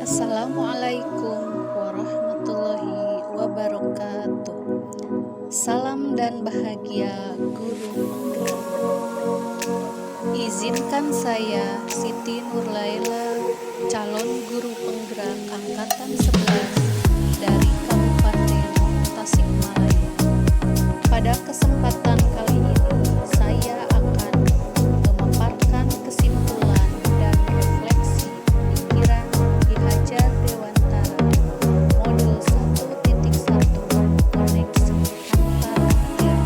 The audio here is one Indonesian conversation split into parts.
Assalamualaikum warahmatullahi wabarakatuh. Salam dan bahagia Guru Penggerak. Izinkan saya Siti Nurlaila, calon Guru Penggerak Angkatan 11 dari Kabupaten Tasikmalaya. Pada kesempatan kali ini saya akan memaparkan kesimpulan dan refleksi pikiran Ki Hajar Dewantara modul 1.1 koneksi antar diri.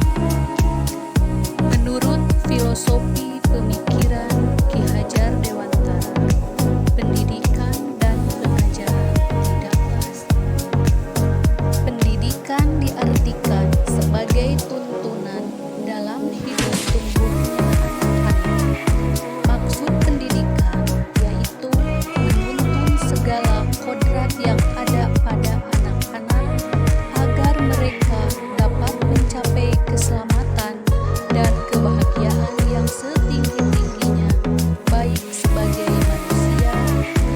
Menurut filosofi pemikiran Ki Hajar Dewantara, pendidikan dan pengajaran tidaklah sama. Pendidikan diartikan sebagai tuntunan dalam hidup tumbuhnya anak-anak. Maksud pendidikan yaitu menuntun segala kodrat yang ada pada anak-anak agar mereka dapat mencapai keselamatan dan kebahagiaan yang setinggi-tingginya, baik sebagai manusia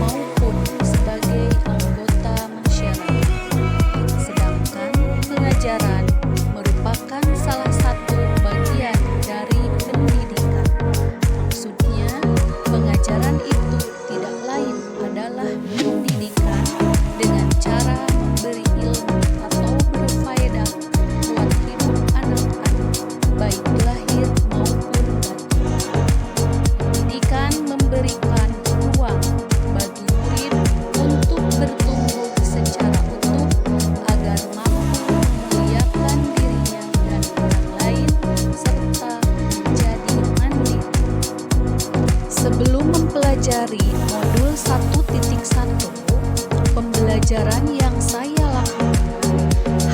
maupun sebagai anggota masyarakat. Sedangkan pengajaran merupakan salah satu bagian dari pendidikan. Maksudnya, pengajaran itu tidak lain adalah pendidikan dengan cara memberi ilmu atau berfaedah buat hidup anak-anak, baik lahir maupun batin. Pendidikan memberikan ruang bagi murid untuk bertumbuh secara utuh agar mampu memuliakan dirinya dan orang lain serta menjadi mandiri. Sebelum mempelajari modul 1.1, pembelajaran yang saya lakukan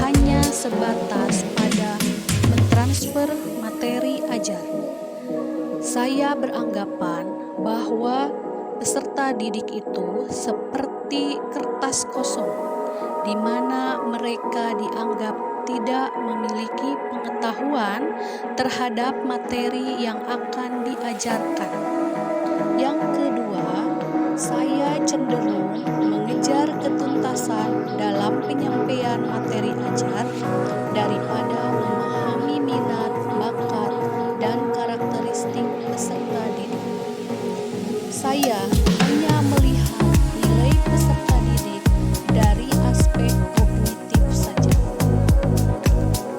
hanya sebatas pada mentransfer materi ajar. Saya beranggapan bahwa peserta didik itu seperti kertas kosong, di mana mereka dianggap tidak memiliki pengetahuan terhadap materi yang akan diajarkan. Yang kedua, saya cenderung mengejar ketuntasan dalam penyampaian materi ajar daripada memahami minat, bakat, dan karakteristik peserta didik. Saya hanya melihat nilai peserta didik dari aspek kognitif saja.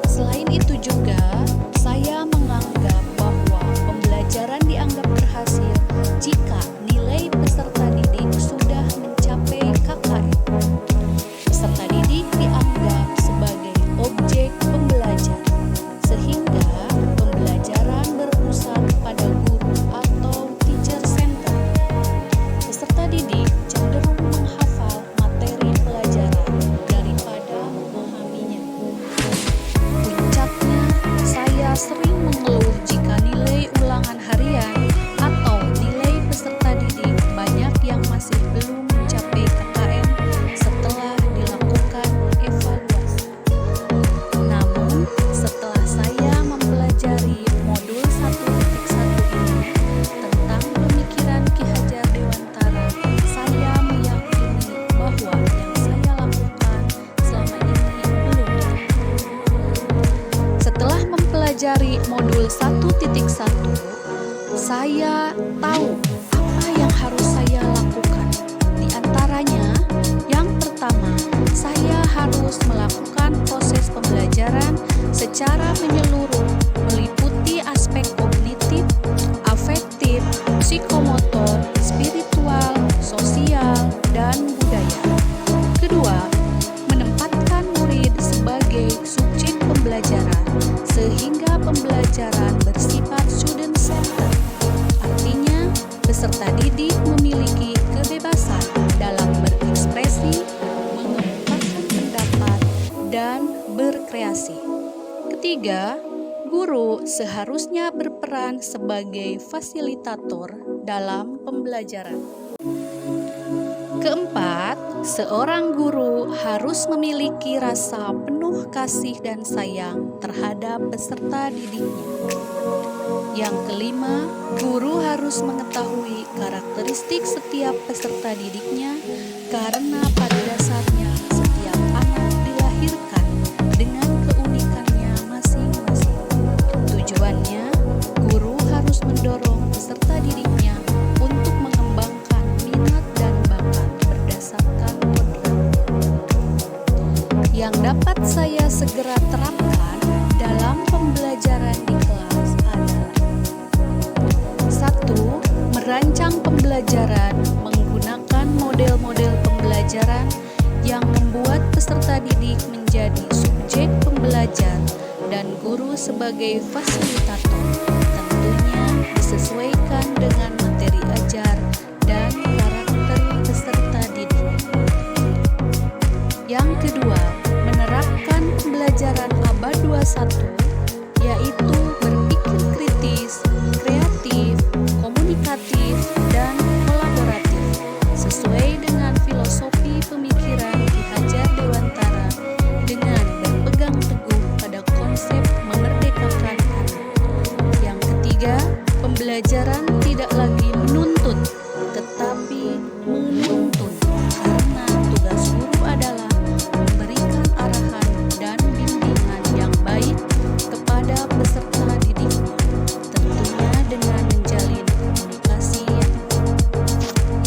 Selain itu juga, saya menganggap bahwa pembelajaran dianggap berhasil jika nilai peserta didik sudah mencapai KKM. Peserta didik dianggap sebagai objek pembelajar, sehingga pembelajaran berpusat pada guru atau teacher center. Peserta didik cenderung menghafal materi pelajaran daripada memahaminya. Puncaknya, saya sering mengeluh jika nilai ulangan harian atau nilai peserta didik banyak yang masih belum mencapai KKM setelah dilakukan evaluasi. Namun, setelah saya mempelajari modul 1.1 ini tentang pemikiran Ki Hajar Dewantara, saya meyakini bahwa yang saya lakukan selama ini belum tepat. Setelah mempelajari modul 1.1, saya tahu apa yang harus saya lakukan. Di antaranya, yang pertama, saya harus melakukan proses pembelajaran secara menyeluruh, meliputi aspek kognitif, afektif, psikomotor, spiritual, sosial, dan budaya. Kedua, menempatkan murid sebagai subjek pembelajaran sehingga pembelajaran bersifat student center. Artinya, peserta didik memiliki kebebasan dalam berekspresi, mengemukakan pendapat, dan berkreasi. Ketiga, guru seharusnya berperan sebagai fasilitator dalam pembelajaran. Keempat, seorang guru harus memiliki rasa penuh kasih dan sayang terhadap peserta didiknya. Yang kelima, guru harus mengetahui karakteristik setiap peserta didiknya karena pada dasarnya setiap anak dilahirkan dengan keunikannya masing-masing. Tujuannya, guru harus mendorong peserta didiknya untuk mengembangkan minat dan bakat berdasarkan kodrat. Yang dapat saya segera terapkan dalam pembelajaran di kelas adalah: 1. Merancang pembelajaran menggunakan model-model pembelajaran yang membuat peserta didik menjadi subjek pembelajar dan guru sebagai fasilitator, tentunya disesuaikan dengan materi ajar dan karakter peserta didik. Yang kedua, menerapkan pembelajaran abad 21, yaitu berpikir kritis, kreatif, komunikatif, dan kolaboratif, sesuai dengan filosofi pemikiran Ki Hajar Dewantara dengan berpegang teguh pada konsep memerdekakan anak. Yang ketiga, pembelajaran tidak lagi menuntut, tetapi menuntun, karena tugas guru adalah memberikan arahan dan bimbingan yang baik kepada peserta didiknya, tentunya dengan menjalin komunikasi yang baik.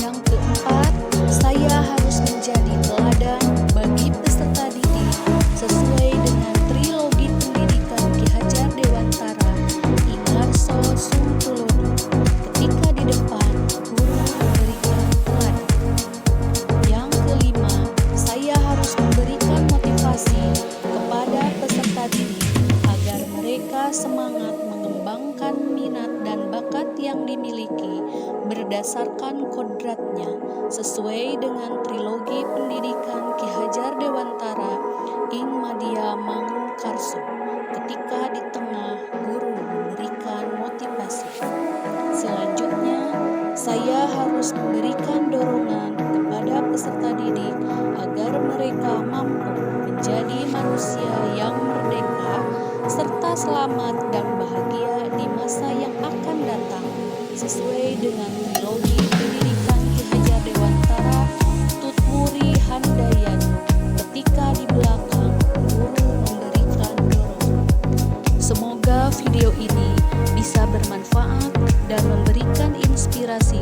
Yang keempat, saya harus menjadi teladan bagi peserta didik sesuai dengan trilogi pendidikan Ki Hajar Dewantara, Ingarso Sungtulodo. Ketika di depan, guru memberikan teladan. Yang kelima, saya harus memberikan motivasi kepada peserta didik agar mereka semangat mengembangkan minat dan bakat yang dimiliki berdasarkan kodratnya sesuai dengan trilogi pendidikan Ki Hajar Dewantara Ing Madya Mangunkarso. Ketika di tengah, guru memberikan motivasi. Selanjutnya, saya harus memberikan dorongan kepada peserta didik agar mereka mampu menjadi manusia yang merdeka serta selamat dan bahagia di masa yang akan datang sesuai dengan trilogi pendidikan Ki Hajar Dewantara Tutmuri Handayani. Ketika di belakang, guru memberikan dorongan. Semoga video ini bisa bermanfaat dan memberikan inspirasi